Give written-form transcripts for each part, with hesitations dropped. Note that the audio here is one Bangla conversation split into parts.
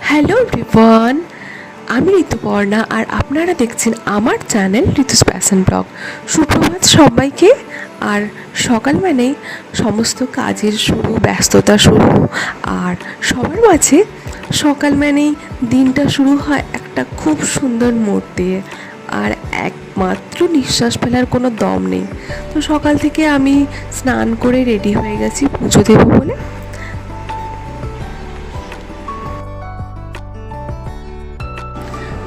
হ্যালো এভরিওয়ান, আমি ঋতুপর্ণা আর আপনারা দেখছেন আমার চ্যানেল ঋতুস প্যাশন ব্লগ। সুপ্রভাত সবাইকে। আর সকাল মানেই সমস্ত কাজের শুরু, ব্যস্ততা শুরু। আর সবার মাঝে সকাল মানেই দিনটা শুরু হয় একটা খুব সুন্দর মোড দিয়ে, আর একমাত্র নিঃশ্বাস ফেলার কোনো দম নেই। তো সকাল থেকে আমি স্নান করে রেডি হয়ে গেছি পুজো দেবো বলে।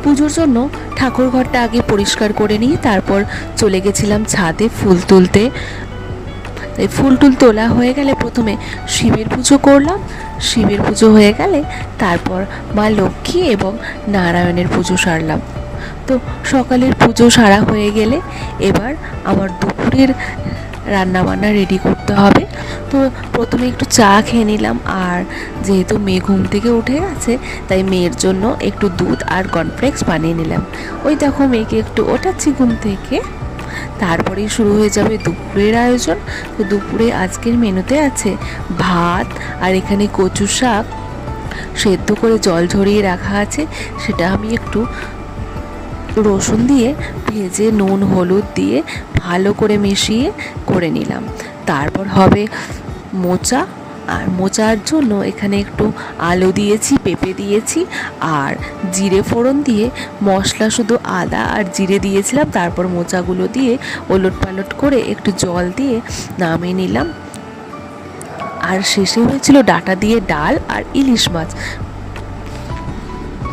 পুজোর জন্য ঠাকুর ঘরটা আগে পরিষ্কার করে নিয়ে তারপর চলে গেছিলাম ছাদে ফুল তুলতে। এই ফুল টুল তোলা হয়ে গেলে প্রথমে শিবের পুজো করলাম। শিবের পুজো হয়ে গেলে তারপর মা লক্ষ্মী এবং নারায়ণের পুজো সারলাম। তো সকালের পুজো সারা হয়ে গেলে এবার আমার দুপুরের রান্নাবান্না রেডি করতে হবে। তো প্রথমে একটু চা খেয়ে নিলাম, আর যেহেতু মেয়ে ঘুম থেকে উঠে গেছে তাই মেয়ের জন্য একটু দুধ আর কর্নফ্লেক্স বানিয়ে নিলাম। ওই দেখো মেয়েকে একটু ওঠাচ্ছি ঘুম থেকে। তারপরেই শুরু হয়ে যাবে দুপুরের আয়োজন। তো দুপুরে আজকের মেনুতে আছে ভাত, আর এখানে কচু শাক সেদ্ধ করে জল ঝরিয়ে রাখা আছে, সেটা আমি একটু রসুন দিয়ে ভেজে নুন হলুদ দিয়ে ভালো করে মিশিয়ে করে নিলাম। তারপর হবে মোচা, আর মোচার জন্য এখানে একটু আলু দিয়েছি, পেঁপে দিয়েছি, আর জিরে ফোড়ন দিয়ে মশলা শুধু আদা আর জিরে দিয়েছিলাম। তারপর মোচাগুলো দিয়ে ওলট পালট করে একটু জল দিয়ে নামিয়ে নিলাম। আর শেষে হয়েছিল ডাঁটা দিয়ে ডাল আর ইলিশ মাছ।